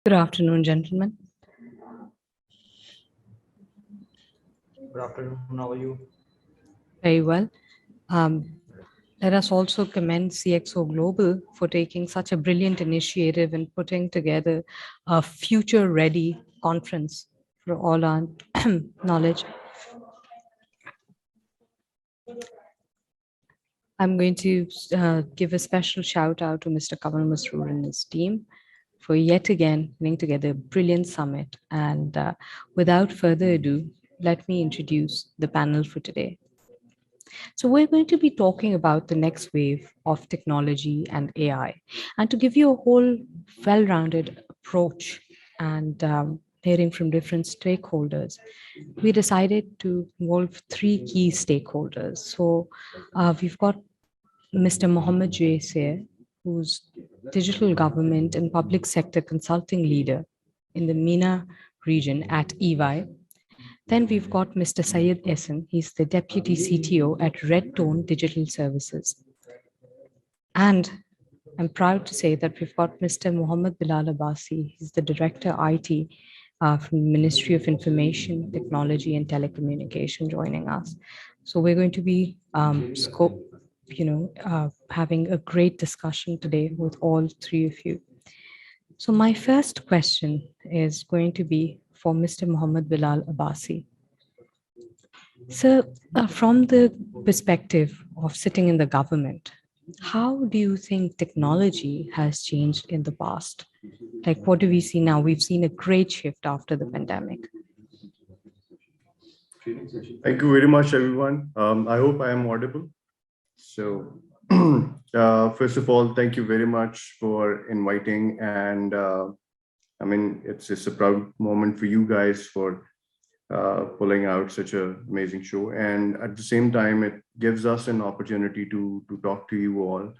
Good afternoon, gentlemen. Good afternoon, how are you? Very well. Let us also commend CxO Global for taking such a brilliant initiative and putting together a future-ready conference for all our knowledge. I'm going to give a special shout out to Mr. Kamal Masroor and his team for yet again putting together a brilliant summit. And without further ado, let me introduce the panel for today. So we're going to be talking about the next wave of technology and AI. And to give you a whole well-rounded approach and hearing from different stakeholders, we decided to involve three key stakeholders. So we've got Mr. Mohammad Sear, who's digital government and public sector consulting leader in the MENA region at EY. Then we've got Mr. Syed Ahsun. He's the Deputy CTO at Red Tone Digital Services. And I'm proud to say that we've got Mr. Mohammad Bilal Abbasi. He's the Director IT from the Ministry of Information, Technology and Telecommunication joining us. So we're going to be having a great discussion today with all three of you. So my first question is going to be for Mr. Mohammad Bilal Abbasi. So from the perspective of sitting in the government, how do you think technology has changed in the past? Like, what do we see now? We've seen a great shift after the pandemic. Thank you very much, everyone. I hope I am audible. So first of all, thank you very much for inviting. And I mean, it's a proud moment for you guys for pulling out such an amazing show. And at the same time, it gives us an opportunity to talk to you all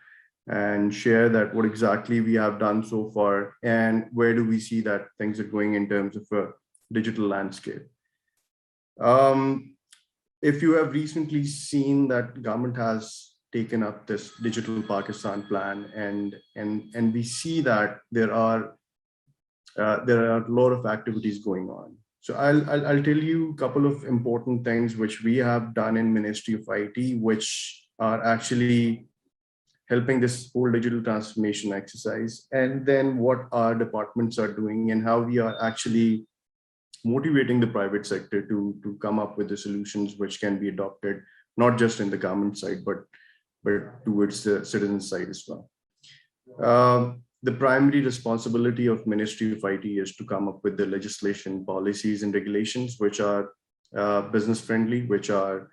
and share that what exactly we have done so far and where do we see that things are going in terms of a digital landscape. If you have recently seen that government has taken up this Digital Pakistan plan, and we see that there are a lot of activities going on. So I'll tell you a couple of important things which we have done in Ministry of IT, which are actually helping this whole digital transformation exercise, and then what our departments are doing and how we are actually motivating the private sector to come up with the solutions which can be adopted, not just in the government side, but towards the citizen side as well. The primary responsibility of Ministry of IT is to come up with the legislation, policies, and regulations which are business friendly, which are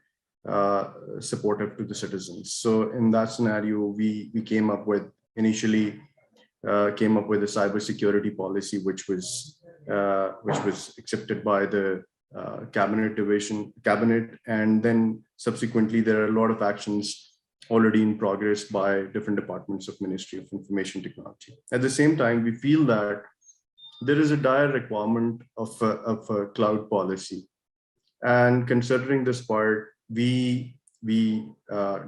supportive to the citizens. So in that scenario, we came up with initially a cybersecurity policy, which was accepted by the cabinet, and then subsequently there are a lot of actions already in progress by different departments of Ministry of Information Technology. At the same time, we feel that there is a dire requirement of a cloud policy. And considering this part, we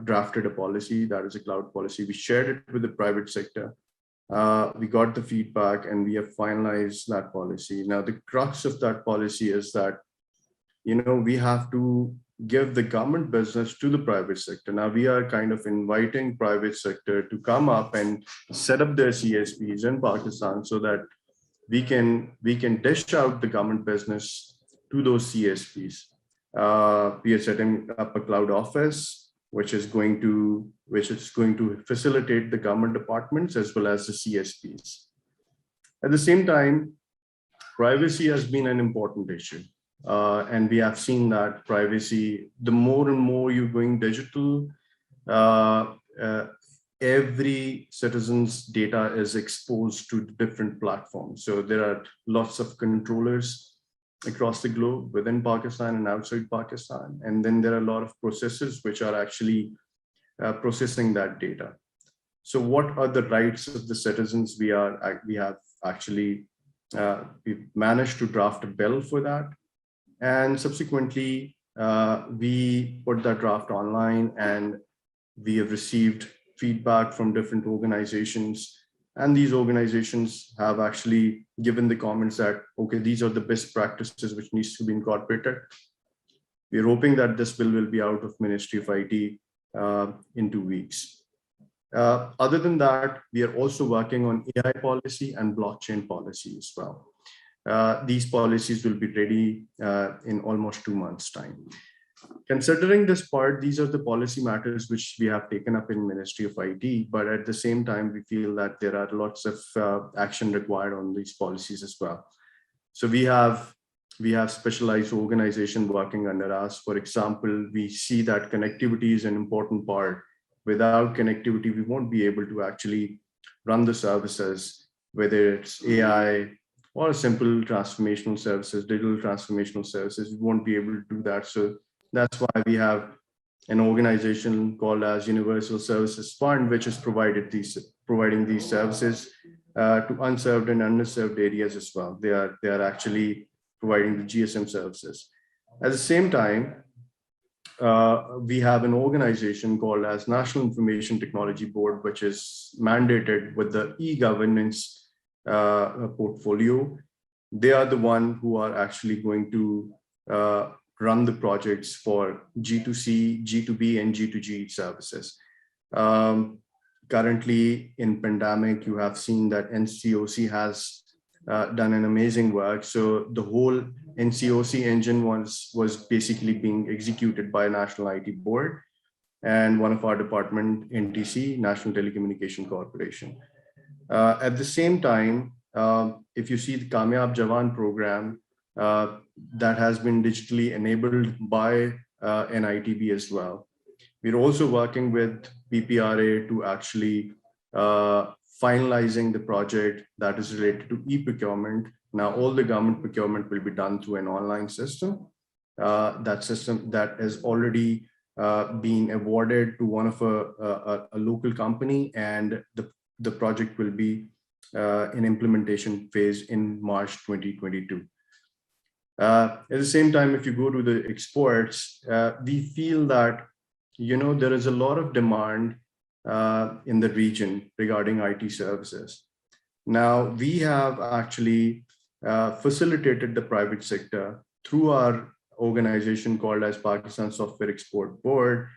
drafted a policy that is a cloud policy. We shared it with the private sector. We got the feedback and we have finalized that policy. Now, the crux of that policy is that, we have to give the government business to the private sector. Now we are kind of inviting private sector to come up and set up their CSPs in Pakistan so that we can dish out the government business to those CSPs. We are setting up a cloud office, which is going to facilitate the government departments as well as the CSPs. At the same time, privacy has been an important issue. And we have seen that privacy, the more and more you're going digital, every citizen's data is exposed to different platforms. So there are lots of controllers across the globe within Pakistan and outside Pakistan. And then there are a lot of processes which are actually processing that data. So what are the rights of the citizens? We have actually we've managed to draft a bill for that. And subsequently, we put that draft online and we have received feedback from different organizations And these organizations have actually given the comments that, okay, these are the best practices which needs to be incorporated. We're hoping that this bill will be out of Ministry of IT in 2 weeks. Other than that, we are also working on AI policy and blockchain policy as well. These policies will be ready in almost 2 months' time. Considering this part, these are the policy matters which we have taken up in Ministry of IT, but at the same time, we feel that there are lots of action required on these policies as well. So we have specialized organization working under us. For example, we see that connectivity is an important part. Without connectivity, we won't be able to actually run the services, whether it's AI or simple transformational services, digital transformational services, we won't be able to do that. So that's why we have an organization called as Universal Services Fund, which is providing these services to unserved and underserved areas as well. They are actually providing the GSM services. At the same time, we have an organization called as National Information Technology Board, which is mandated with the e-governance portfolio. They are the one who are actually going to run the projects for G2C, G2B, and G2G services. Currently in pandemic, you have seen that NCOC has done an amazing work. So the whole NCOC engine was basically being executed by National IT Board and one of our department, NTC, National Telecommunication Corporation. At the same time, if you see the Kamyab Jawan program, that has been digitally enabled by NITB as well. We're also working with PPRA to actually finalizing the project that is related to e-procurement. Now, all the government procurement will be done through an online system. That system that has already been awarded to one of a local company, and the project will be in implementation phase in March 2022. At the same time, if you go to the exports, we feel that there is a lot of demand in the region regarding IT services. Now, we have actually facilitated the private sector through our organization called as Pakistan Software Export Board.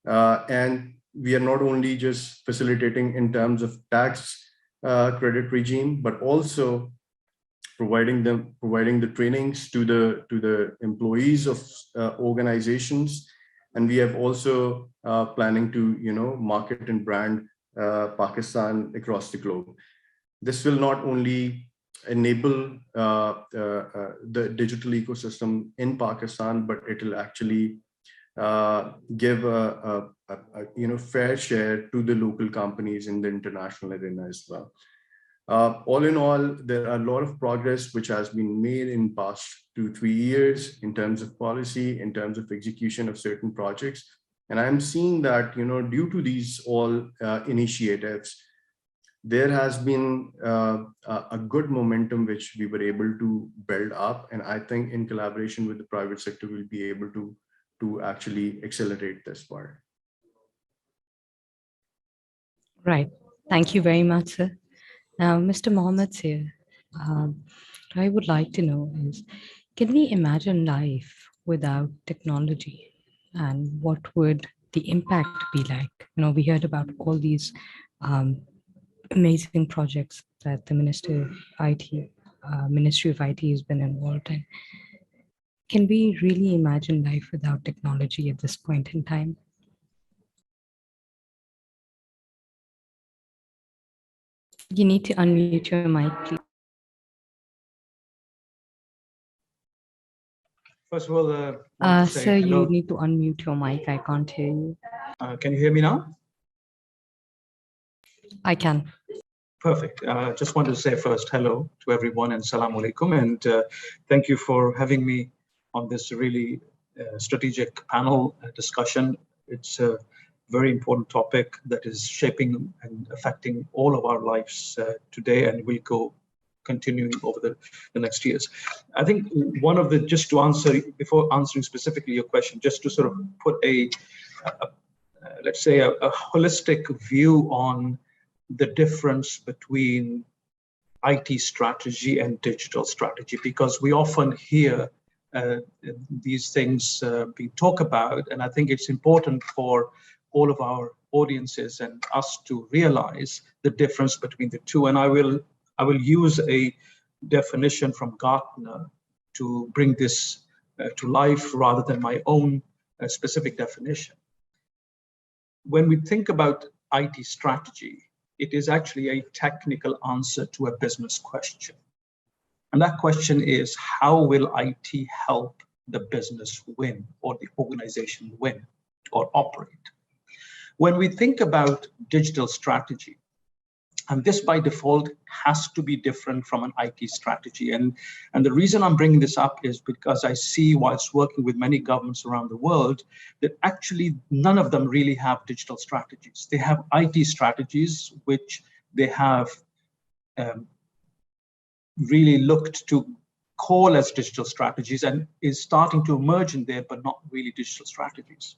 And we are not only just facilitating in terms of tax credit regime, but also providing the trainings to the employees of organizations. And we have also planning to market and brand Pakistan across the globe. This will not only enable the digital ecosystem in Pakistan, but it will actually give a fair share to the local companies in the international arena as well. All in all, there are a lot of progress which has been made in past 2-3 years in terms of policy, in terms of execution of certain projects. And I'm seeing that, due to these all initiatives, there has been a good momentum which we were able to build up. And I think in collaboration with the private sector, we'll be able to actually accelerate this part. Right. Thank you very much, sir. Now, Mr. Mohammad Sear, what I would like to know is, can we imagine life without technology, and what would the impact be like? We heard about all these amazing projects that the Ministry of IT has been involved in. Can we really imagine life without technology at this point in time? You need to unmute your mic, please. First of all, sir, you need to unmute your mic. I can't hear you. Can you hear me now? I can. Perfect. Just wanted to say first hello to everyone and salam alaikum, and thank you for having me on this really strategic panel discussion. It's a very important topic that is shaping and affecting all of our lives today, and will go continuing over the next years. I think one of the, just to answer, before answering specifically your question, just to sort of put let's say a holistic view on the difference between IT strategy and digital strategy, because we often hear these things being talked about, and I think it's important for all of our audiences and us to realize the difference between the two. And I will use a definition from Gartner to bring this to life rather than my own specific definition. When we think about IT strategy, it is actually a technical answer to a business question. And that question is, how will IT help the business win or the organization win or operate? When we think about digital strategy, and this by default has to be different from an IT strategy. And the reason I'm bringing this up is because I see, whilst working with many governments around the world, that actually none of them really have digital strategies. They have IT strategies, which they have really looked to call as digital strategies and is starting to emerge in there, but not really digital strategies.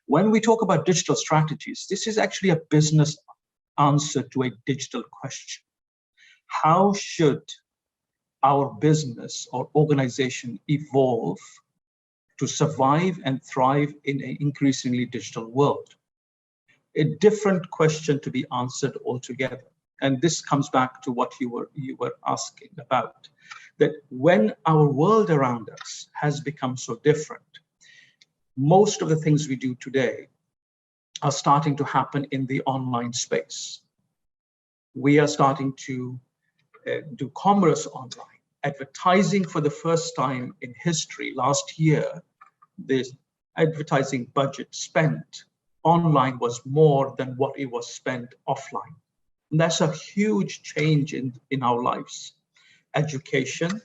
When we talk about digital strategies, this is actually a business answer to a digital question. How should our business or organization evolve to survive and thrive in an increasingly digital world? A different question to be answered altogether. And this comes back to what you were asking about, that when our world around us has become so different, most of the things we do today are starting to happen in the online space. We are starting to do commerce online. Advertising for the first time in history last year, the advertising budget spent online was more than what it was spent offline. And that's a huge change in our lives. Education,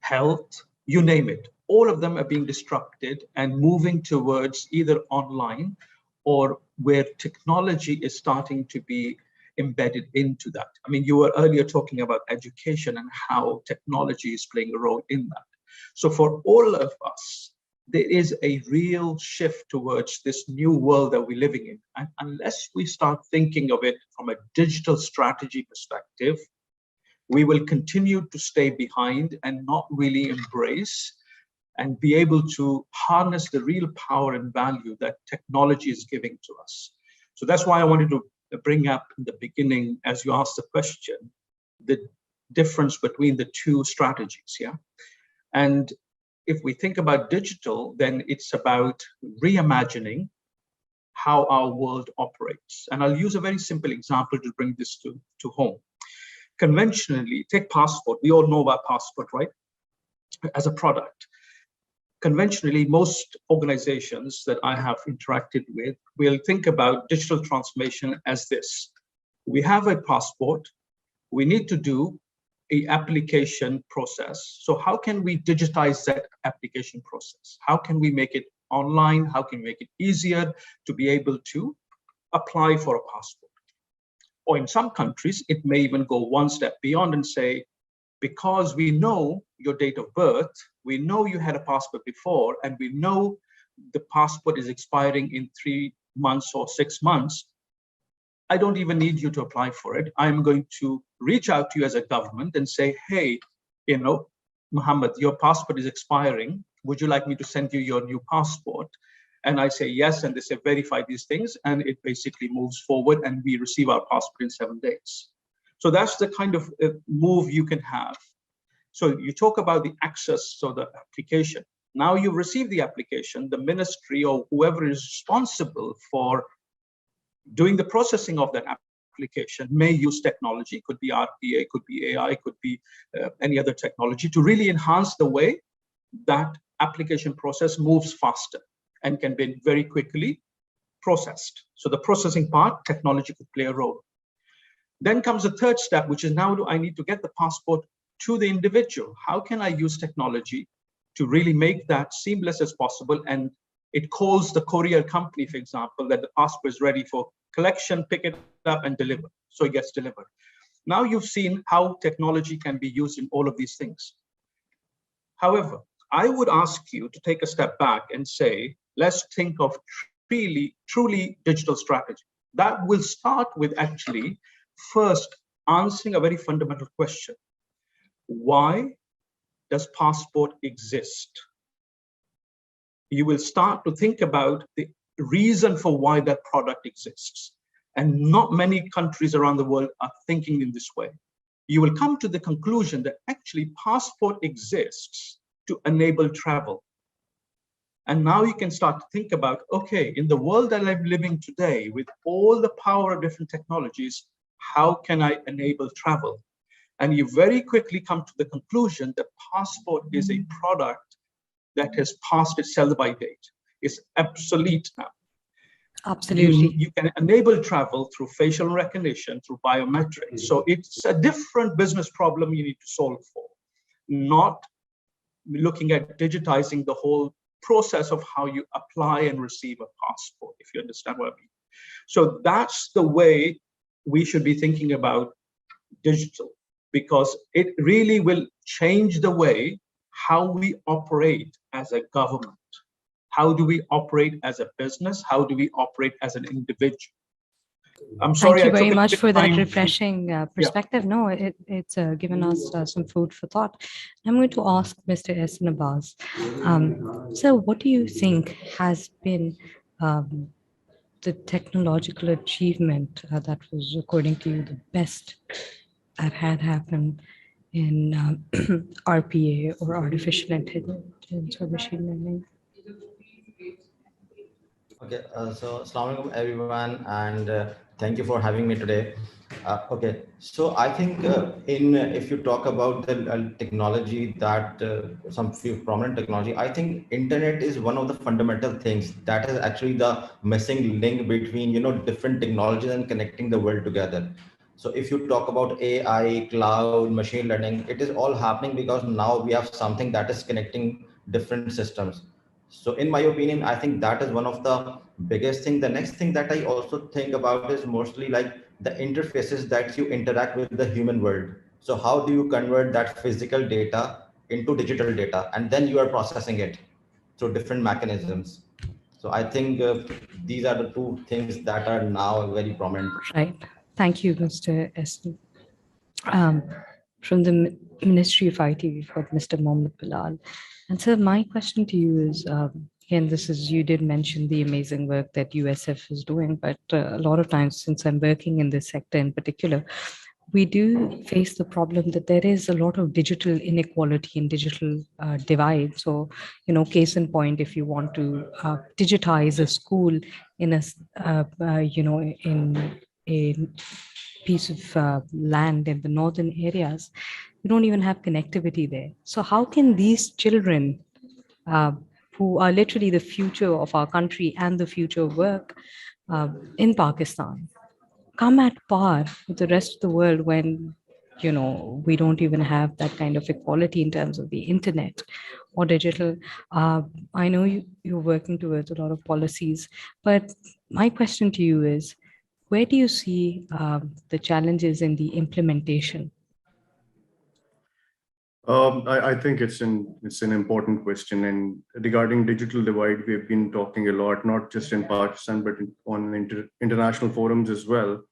health, you name it, all of them are being disrupted and moving towards either online or where technology is starting to be embedded into that. I mean, you were earlier talking about education and how technology is playing a role in that. So for all of us, there is a real shift towards this new world that we're living in. And unless we start thinking of it from a digital strategy perspective, we will continue to stay behind and not really embrace and be able to harness the real power and value that technology is giving to us. So that's why I wanted to bring up in the beginning, as you asked the question, the difference between the two strategies, yeah? And if we think about digital, then it's about reimagining how our world operates. And I'll use a very simple example to bring this to home. Conventionally, take passport. We all know about passport, right? As a product. Conventionally, most organizations that I have interacted with will think about digital transformation as this. We have a passport. We need to do an application process. So how can we digitize that application process? How can we make it online? How can we make it easier to be able to apply for a passport? Or in some countries, it may even go one step beyond and say, because we know your date of birth, we know you had a passport before, and we know the passport is expiring in 3 months or 6 months, I don't even need you to apply for it. I'm going to reach out to you as a government and say, hey, you know, Mohammad, your passport is expiring. Would you like me to send you your new passport? And I say yes, and they say verify these things, and it basically moves forward, and we receive our passport in 7 days. So that's the kind of move you can have. So you talk about the access, so the application. Now you receive the application, the ministry or whoever is responsible for doing the processing of that application may use technology, could be RPA, could be AI, could be any other technology to really enhance the way that application process moves faster and can be very quickly processed. So the processing part, technology could play a role. Then comes the third step, which is now do I need to get the passport to the individual? How can I use technology to really make that seamless as possible? And it calls the courier company, for example, that the passport is ready for collection, pick it up and deliver. So it gets delivered. Now you've seen how technology can be used in all of these things. However, I would ask you to take a step back and say, let's think of truly digital strategy. That will start with actually first answering a very fundamental question. Why does passport exist? You will start to think about the reason for why that product exists. And not many countries around the world are thinking in this way. You will come to the conclusion that actually passport exists to enable travel. And now you can start to think about, okay, in the world that I'm living today, with all the power of different technologies, how can I enable travel? And you very quickly come to the conclusion that passport is a product that has passed its sell-by date. It's obsolete now. Absolutely. You can enable travel through facial recognition, through biometrics. So it's a different business problem you need to solve for, not looking at digitizing the whole process of how you apply and receive a passport, if you understand what I mean. So that's the way we should be thinking about digital, because it really will change the way how we operate as a government. How do we operate as a business? How do we operate as an individual? I'm sorry. Thank you very I took a much bit for that time. refreshing perspective. Yeah. No, it's given us some food for thought. I'm going to ask Mr. Ahsun Abbas. So what do you think has been the technological achievement that was, according to you, the best that had happened in RPA or artificial intelligence or machine learning? Okay, so Assalamu alaikum everyone, and thank you for having me today. Okay, so I think if you talk about the technology that some few prominent technology, I think internet is one of the fundamental things that is actually the missing link between different technologies and connecting the world together. So if you talk about AI, cloud, machine learning, it is all happening because now we have something that is connecting different systems. So in my opinion, I think that is one of the biggest thing. The next thing that I also think about is mostly like the interfaces that you interact with the human world. So how do you convert that physical data into digital data, and then you are processing it through different mechanisms. So I think these are the two things that are now very prominent. Right. Thank you, Mr. Ahsun. From the Ministry of IT, we've got Mr. Mohammad Bilal. And so my question to you is, again, you did mention the amazing work that USF is doing, but a lot of times, since I'm working in this sector in particular, we do face the problem that there is a lot of digital inequality and digital divide. So, case in point, if you want to digitize a school in in a piece of land in the northern areas, you don't even have connectivity there. So how can these children who are literally the future of our country and the future of work in Pakistan come at par with the rest of the world when we don't even have that kind of equality in terms of the internet or digital? I know you're working towards a lot of policies, but my question to you is, where do you see the challenges in the implementation? I think it's an important question, and regarding digital divide, we've been talking a lot, not just in Pakistan, but on international forums as well.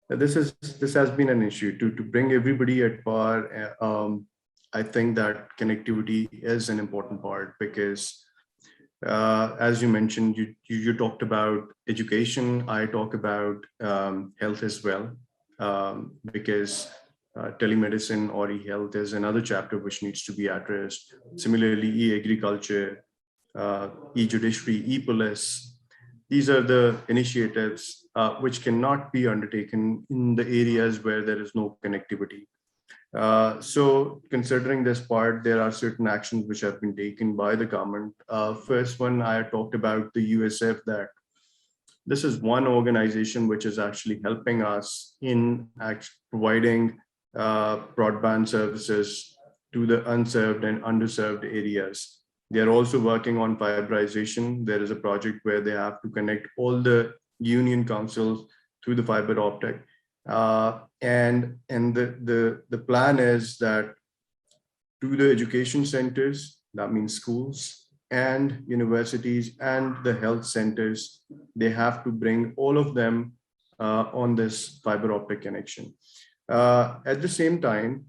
This has been an issue to bring everybody at par. I think that connectivity is an important part because, as you mentioned, you talked about education. I talk about health as well, because telemedicine or e-health is another chapter which needs to be addressed. Similarly, e-agriculture, e-judiciary, e-police. These are the initiatives which cannot be undertaken in the areas where there is no connectivity. So considering this part, there are certain actions which have been taken by the government. First one, I talked about the USF, that this is one organization which is actually helping us in providing broadband services to the unserved and underserved areas. They are also working on fiberization. There is a project where they have to connect all the union councils through the fiber optic. And the plan is that to the education centers, that means schools and universities and the health centers, they have to bring all of them on this fiber optic connection. At the same time,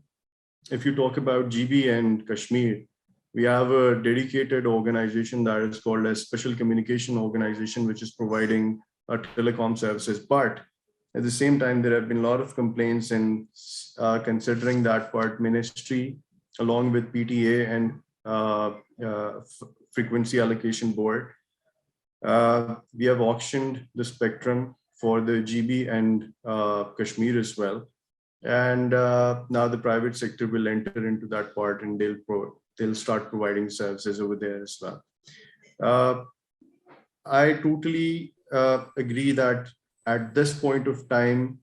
if you talk about GB and Kashmir, we have a dedicated organization that is called a Special Communication Organization, which is providing telecom services. But at the same time, there have been a lot of complaints, and considering that part, ministry, along with PTA and Frequency Allocation Board, we have auctioned the spectrum for the GB and Kashmir as well. And now the private sector will enter into that part, and they'll start providing services over there as well. I totally agree that at this point of time,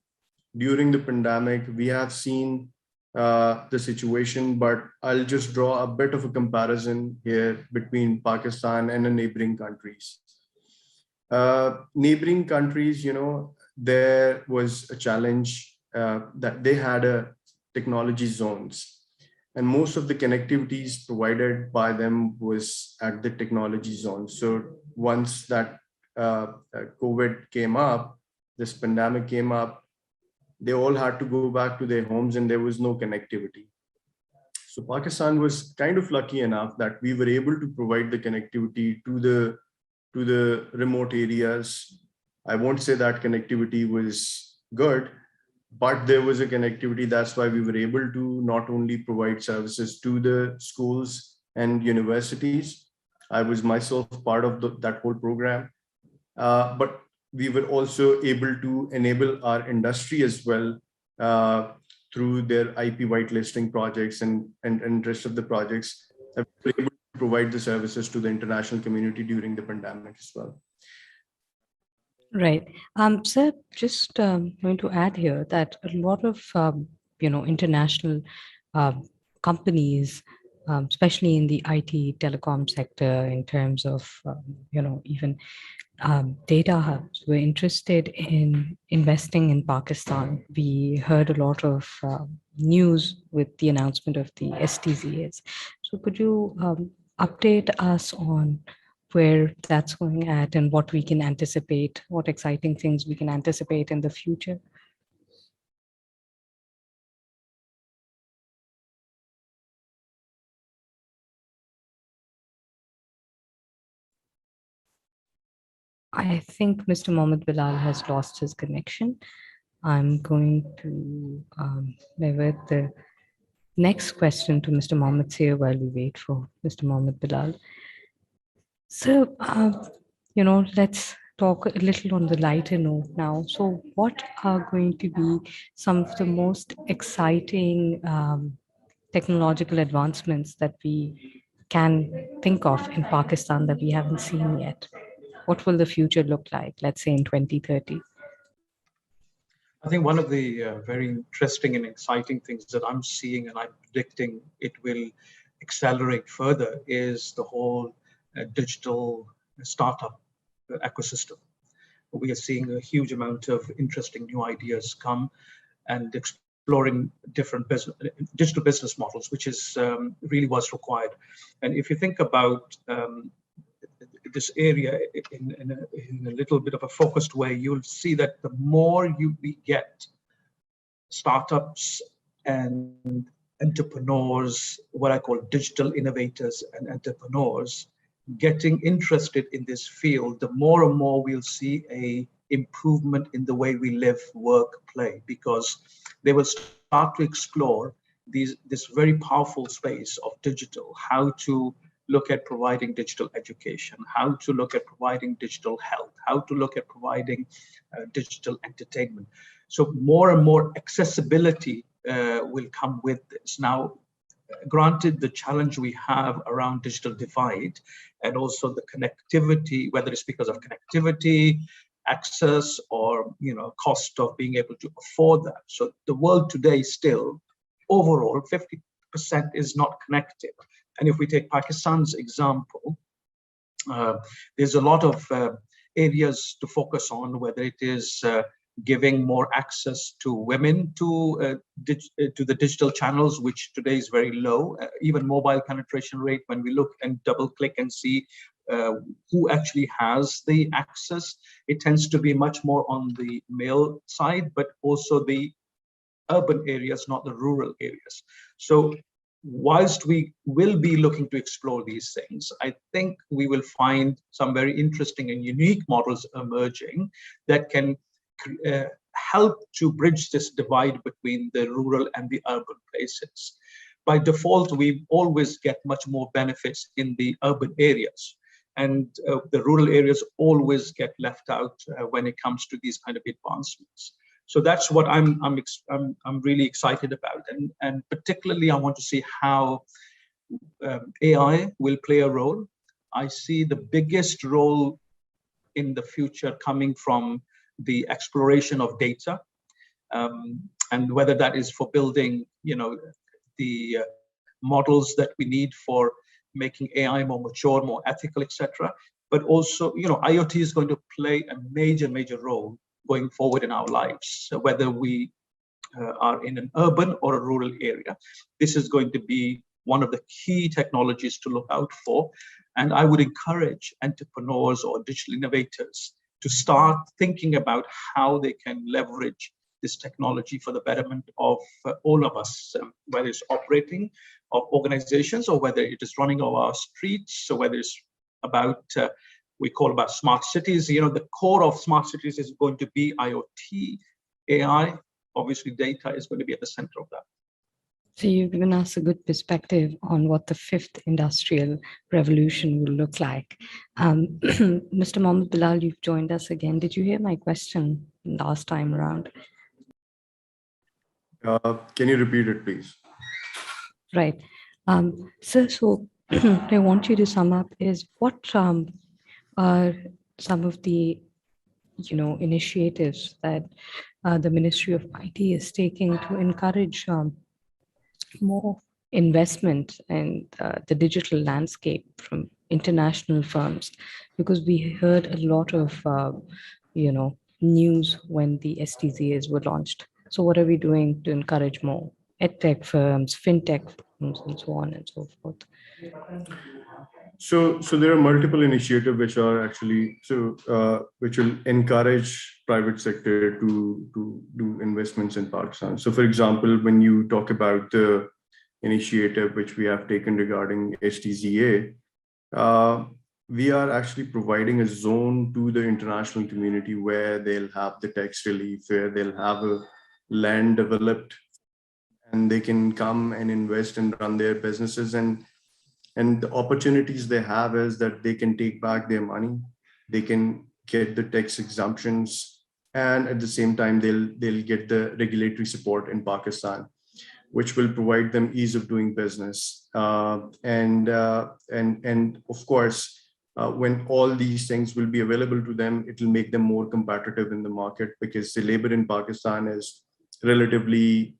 during the pandemic, we have seen the situation, but I'll just draw a bit of a comparison here between Pakistan and the neighboring countries. Neighboring countries, there was a challenge that they had technology zones, and most of the connectivities provided by them was at the technology zone. So once that COVID came up, this pandemic came up, they all had to go back to their homes and there was no connectivity. So Pakistan was kind of lucky enough that we were able to provide the connectivity to the remote areas. I won't say that connectivity was good, but there was a connectivity. That's why we were able to not only provide services to the schools and universities. I was myself part of that whole program, but we were also able to enable our industry as well through their IP whitelisting projects and rest of the projects. We were able to provide the services to the international community during the pandemic as well. Right. Sir, just going to add here that a lot of, international companies, especially in the IT telecom sector, in terms of, even data hubs, were interested in investing in Pakistan. We heard a lot of news with the announcement of the STZAs. So could you update us on where that's going at and what we can anticipate, what exciting things we can anticipate in the future? I think Mr. Mohammad Bilal has lost his connection. I'm going to divert the next question to Mr. Mohammad Sear while we wait for Mr. Mohammad Bilal. So, let's talk a little on the lighter note now. So what are going to be some of the most exciting technological advancements that we can think of in Pakistan that we haven't seen yet? What will the future look like, let's say in 2030? I think one of the very interesting and exciting things that I'm seeing, and I'm predicting it will accelerate further, is the whole digital startup ecosystem. We are seeing a huge amount of interesting new ideas come and exploring different digital business models, which is really what's required. And if you think about this area in a little bit of a focused way, you'll see that the more we get startups and entrepreneurs, what I call digital innovators and entrepreneurs, getting interested in this field, the more and more we'll see a improvement in the way we live, work, play, because they will start to explore this very powerful space of digital, how to look at providing digital education, how to look at providing digital health, how to look at providing digital entertainment. So more and more accessibility will come with this. Now, granted, the challenge we have around digital divide and also the connectivity, whether it's because of connectivity, access, or cost of being able to afford that. So the world today still, overall, 50% is not connected. And if we take Pakistan's example, there's a lot of areas to focus on, whether it is giving more access to women to the digital channels, which today is very low. Even mobile penetration rate, when we look and double click and see who actually has the access. It tends to be much more on the male side, but also the urban areas, not the rural areas. So whilst we will be looking to explore these things, I think we will find some very interesting and unique models emerging that can help to bridge this divide between the rural and the urban places. By default, we always get much more benefits in the urban areas, and the rural areas always get left out when it comes to these kind of advancements. So that's what I'm really excited about, and particularly I want to see how AI will play a role. I see the biggest role in the future coming from the exploration of data, and whether that is for building, the models that we need for making AI more mature, more ethical, etc. But also, IoT is going to play a major role going forward in our lives. So whether we are in an urban or a rural area, this is going to be one of the key technologies to look out for. And I would encourage entrepreneurs or digital innovators to start thinking about how they can leverage this technology for the betterment of all of us, whether it's operating of organizations or whether it is running of our streets, or whether it's about, we call about smart cities. The core of smart cities is going to be IoT, AI. Obviously, data is going to be at the center of that. So you've given us a good perspective on what the fifth industrial revolution will look like. Mr. Mohammad Bilal, you've joined us again. Did you hear my question last time around? Can you repeat it, please? Right. So I want you to sum up is what are some of the initiatives that the Ministry of IT is taking to encourage more investment in the digital landscape from international firms, because we heard a lot of news when the STZAs were launched. So what are we doing to encourage more edtech firms, fintech firms, and so on and so forth? So there are multiple initiatives which are actually which will encourage private sector to do investments in Pakistan. So, for example, when you talk about the initiative which we have taken regarding STZA, we are actually providing a zone to the international community where they'll have the tax relief, where they'll have a land developed, and they can come and invest and run their businesses. And the opportunities they have is that they can take back their money, they can get the tax exemptions, and at the same time they'll get the regulatory support in Pakistan, which will provide them ease of doing business. And of course, when all these things will be available to them, it will make them more competitive in the market, because the labor in Pakistan is relatively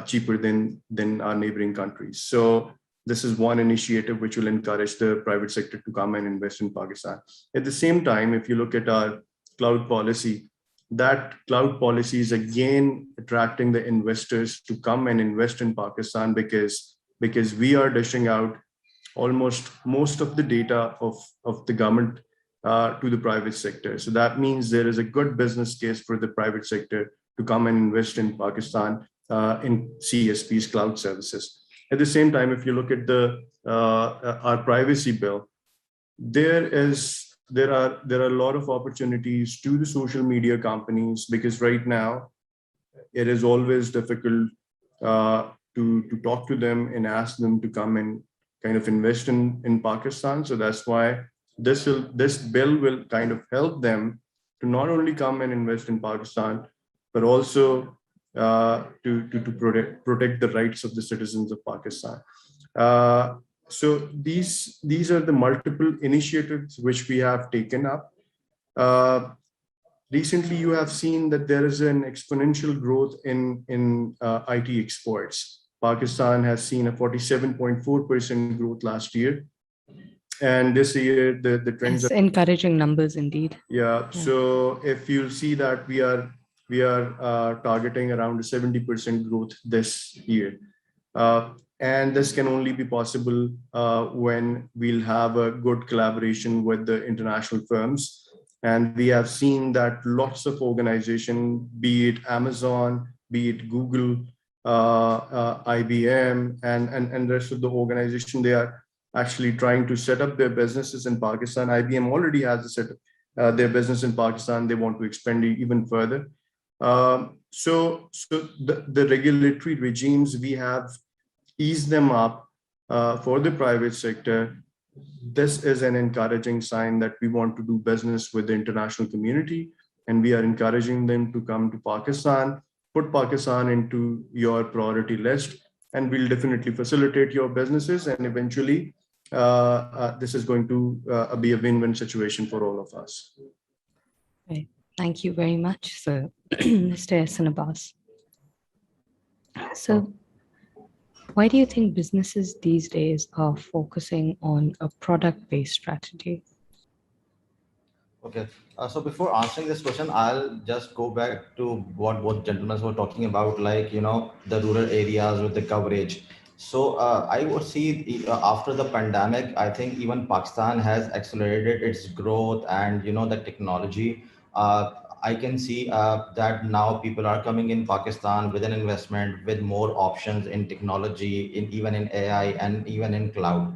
cheaper than our neighboring countries. So this is one initiative which will encourage the private sector to come and invest in Pakistan. At the same time, if you look at our cloud policy, that cloud policy is again attracting the investors to come and invest in Pakistan, because we are dishing out almost most of the data of the government to the private sector. So that means there is a good business case for the private sector to come and invest in Pakistan in CSP's cloud services. At the same time, if you look at our privacy bill, there are a lot of opportunities to the social media companies, because right now it is always difficult to talk to them and ask them to come and kind of invest in Pakistan. So that's why this bill will kind of help them to not only come and invest in Pakistan, but also to protect the rights of the citizens of Pakistan. So these are the multiple initiatives which we have taken up. Recently, you have seen that there is an exponential growth in IT exports. Pakistan has seen a 47.4% growth last year. And this year, the trends are encouraging numbers indeed. Yeah. So if you see that we are targeting around 70% growth this year. And this can only be possible when we'll have a good collaboration with the international firms. And we have seen that lots of organizations, be it Amazon, be it Google, IBM, and the rest of the organization, they are actually trying to set up their businesses in Pakistan. IBM already has a set their business in Pakistan. They want to expand it even further. So the regulatory regimes, we have eased them up for the private sector. This is an encouraging sign that we want to do business with the international community, and we are encouraging them to come to Pakistan, put Pakistan into your priority list, and we'll definitely facilitate your businesses. And eventually, this is going to be a win-win situation for all of us. Right. Thank you very much, sir. Mr. Ahsun Abbas. So, why do you think businesses these days are focusing on a product-based strategy? Okay, so before answering this question, I'll just go back to what both gentlemen were talking about, like, the rural areas with the coverage. So I would see after the pandemic, I think even Pakistan has accelerated its growth and, the technology. I can see that now people are coming in Pakistan with an investment, with more options in technology, even in AI and even in cloud.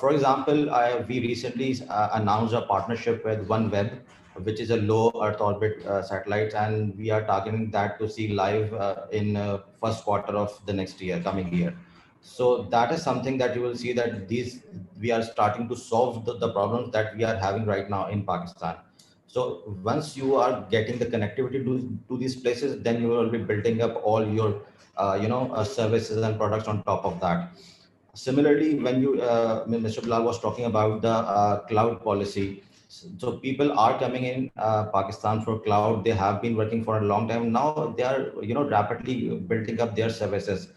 For example, we recently announced a partnership with OneWeb, which is a low Earth orbit satellite, and we are targeting that to see live in first quarter of the next year, coming year. So that is something that you will see that we are starting to solve the problems that we are having right now in Pakistan. So once you are getting the connectivity to these places, then you will be building up all your services and products on top of that. Similarly, when Mr. Bilal was talking about the cloud policy, so people are coming in Pakistan for cloud. They have been working for a long time. Now they are, rapidly building up their services.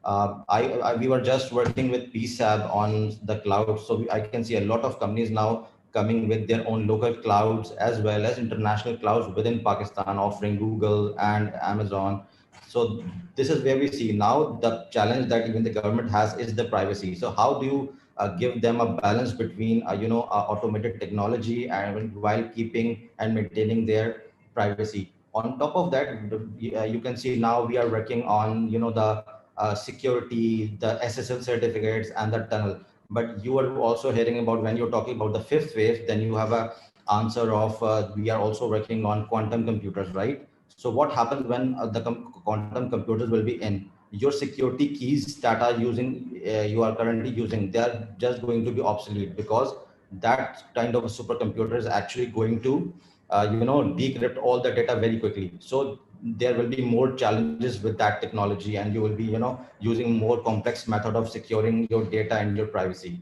We were just working with PSAB on the cloud. So I can see a lot of companies now coming with their own local clouds as well as international clouds within Pakistan, offering Google and Amazon. So this is where we see now the challenge that even the government has is the privacy. So how do you give them a balance between automated technology and while keeping and maintaining their privacy? On top of that, you can see now we are working on the security, the SSL certificates, and the tunnel. But you are also hearing about, when you're talking about the fifth wave, then you have a answer of we are also working on quantum computers, right? So what happens when the quantum computers will be in? Your security keys that are you are currently using, they are just going to be obsolete, because that kind of a supercomputer is actually going to, decrypt all the data very quickly. So there will be more challenges with that technology, and you will be, using more complex method of securing your data and your privacy.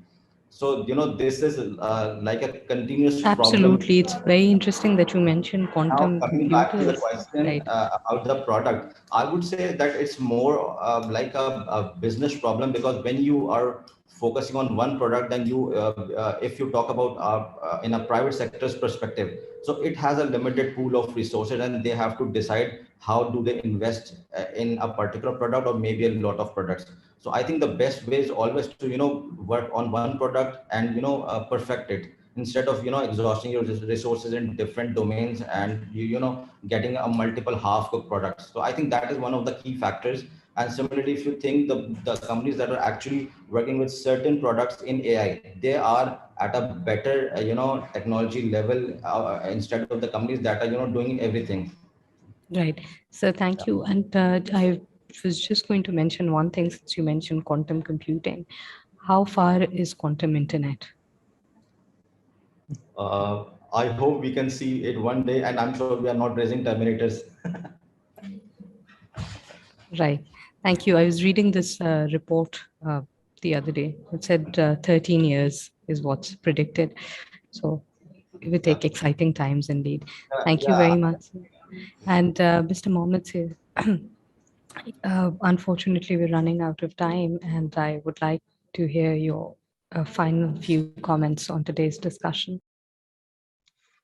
So, this is like a continuous problem. Absolutely. It's very interesting that you mentioned Now, quantum coming back to the computers. question Right. about the product, I would say that it's more like a business problem, because when you are focusing on one product, then if you talk about in a private sector's perspective, so it has a limited pool of resources, and they have to decide how do they invest in a particular product or maybe a lot of products. So I think the best way is always to work on one product and perfect it, instead of exhausting your resources in different domains and getting a multiple half-cooked products. So I think that is one of the key factors. And similarly, if you think the companies that are actually working with certain products in AI, they are at a better technology level instead of the companies that are doing everything. Right. So thank you. And I was just going to mention one thing, since you mentioned quantum computing. How far is quantum internet? I hope we can see it one day, and I'm sure we are not raising terminators. Right. Thank you. I was reading this report the other day. It said 13 years is what's predicted. So it will take exciting times indeed. Thank you very much. And Mr. Mohammad here. Unfortunately, we're running out of time, and I would like to hear your final few comments on today's discussion.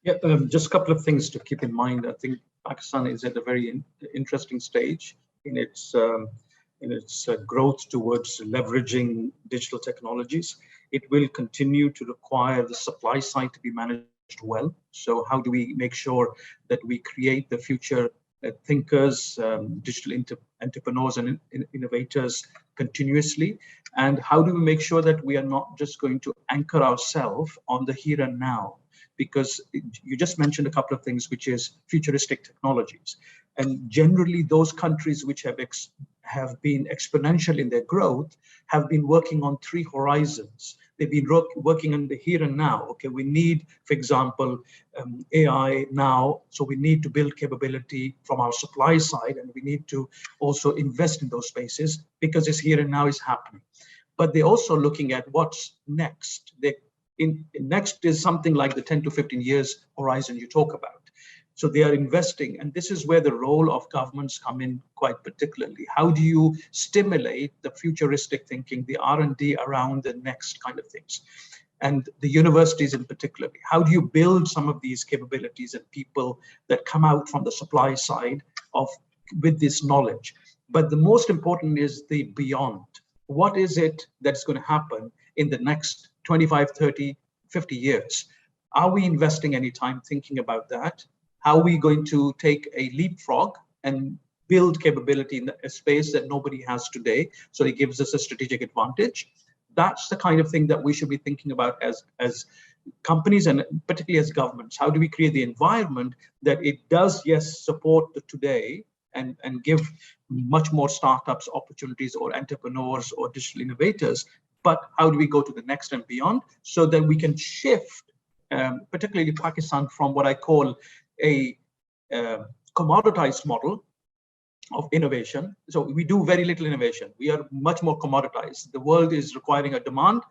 Yeah, just a couple of things to keep in mind. I think Pakistan is at a very interesting stage in its in its growth towards leveraging digital technologies, it will continue to require the supply side to be managed well. So how do we make sure that we create the future thinkers, digital entrepreneurs and innovators continuously? And how do we make sure that we are not just going to anchor ourselves on the here and now? Because you just mentioned a couple of things, which is futuristic technologies. And generally, those countries which have been exponential in their growth have been working on three horizons. They've been working on the here and now. Okay, we need, for example, AI now, so we need to build capability from our supply side, and we need to also invest in those spaces because it's here and now is happening. But they're also looking at what's next. Next is something like the 10 to 15 years horizon you talk about. So they are investing, and this is where the role of governments come in quite particularly. How do you stimulate the futuristic thinking, the R&D around the next kind of things? And the universities in particular, how do you build some of these capabilities and people that come out from the supply side with this knowledge? But the most important is the beyond. What is it that's going to happen in the next 25, 30, 50 years? Are we investing any time thinking about that? How are we going to take a leapfrog and build capability in a space that nobody has today? So it gives us a strategic advantage. That's the kind of thing that we should be thinking about as companies and particularly as governments. How do we create the environment that it does, yes, support the today and give much more startups opportunities or entrepreneurs or digital innovators, but how do we go to the next and beyond so that we can shift, particularly Pakistan, from what I call a commoditized model of innovation. So we do very little innovation. We are much more commoditized. The world is requiring a demand.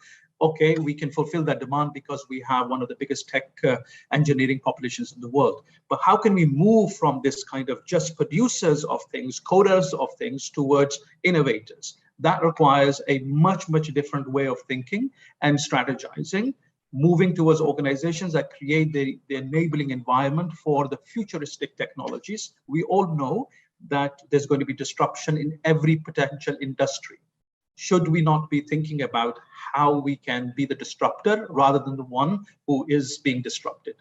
Okay, we can fulfill that demand because we have one of the biggest tech engineering populations in the world. But how can we move from this kind of just producers of things, coders of things, towards innovators? That requires a much, much different way of thinking and strategizing, moving towards organizations that create the enabling environment for the futuristic technologies. We all know that there's going to be disruption in every potential industry. Should we not be thinking about how we can be the disruptor rather than the one who is being disrupted?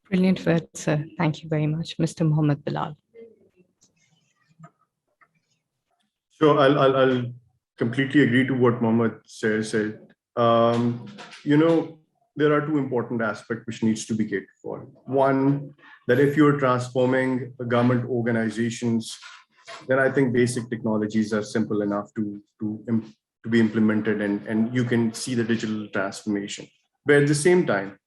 Brilliant words, sir. Thank you very much, Mr. Mohammad Bilal. So I'll completely agree to what Mohammad said. You know, there are two important aspects which needs to be catered for. One, that if you're transforming government organizations, then I think basic technologies are simple enough to be implemented, and you can see the digital transformation. But at the same time,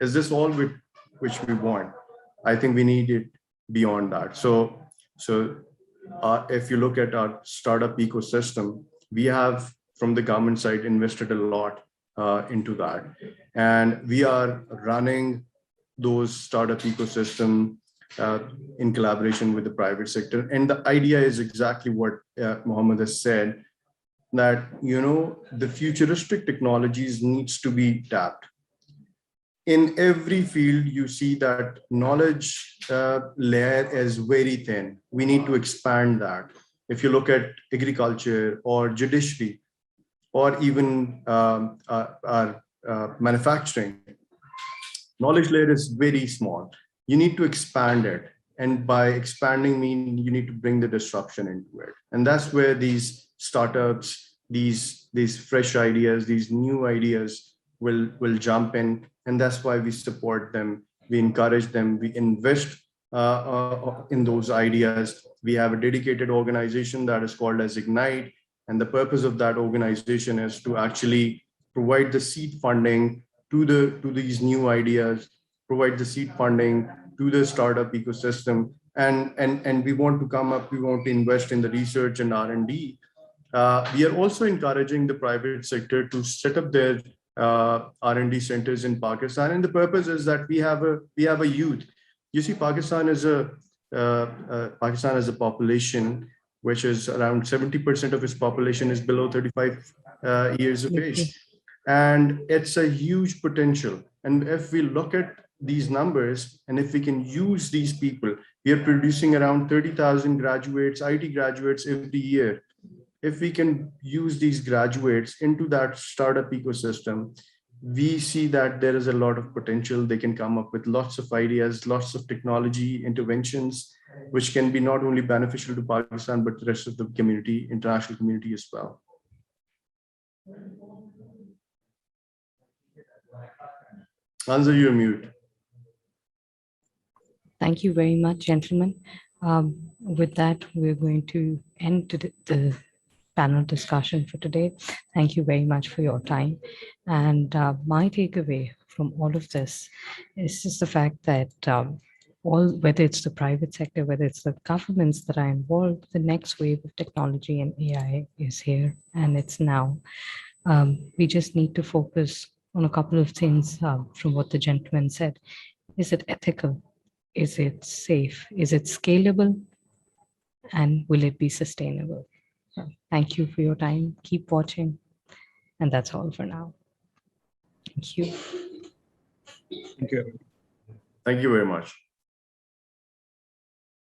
is this all which we want? I think we need it beyond that. So if you look at our startup ecosystem, we have from the government side invested a lot into that, and we are running those startup ecosystem in collaboration with the private sector. And the idea is exactly what Mohammad has said, that, you know, the futuristic technologies needs to be tapped. In every field, you see that knowledge layer is very thin. We need to expand that. If you look at agriculture or judiciary, or even our manufacturing, knowledge layer is very small. You need to expand it. And by expanding, you need to bring the disruption into it. And that's where these startups, these fresh ideas, these new ideas will jump in. And that's why we support them. We encourage them. We invest in those ideas. We have a dedicated organization that is called as Ignite. And the purpose of that organization is to actually provide the seed funding to these new ideas, provide the seed funding to the startup ecosystem, and we want to come up. We want to invest in the research and R&D. We are also encouraging the private sector to set up their R&D centers in Pakistan, and the purpose is that we have a youth. You see, Pakistan is a population which is around 70% of its population is below 35 years of age. And it's a huge potential. And if we look at these numbers, and if we can use these people, We are producing around 30,000 graduates, IT graduates every year. If we can use these graduates into that startup ecosystem, we see that there is a lot of potential. They can come up with lots of ideas, lots of technology interventions, which can be not only beneficial to Pakistan, but the rest of the community, international community as well. Answer, you're mute. Thank you very much, gentlemen. With that, we're going to end the panel discussion for today. Thank you very much for your time. And my takeaway from all of this is just the fact that whether it's the private sector, whether it's the governments that are involved, the next wave of technology and AI is here and it's now. We just need to focus on a couple of things from what the gentleman said. Is it ethical? Is it safe? Is it scalable? And will it be sustainable? So thank you for your time. Keep watching. And that's all for now. Thank you. Thank you. Thank you very much.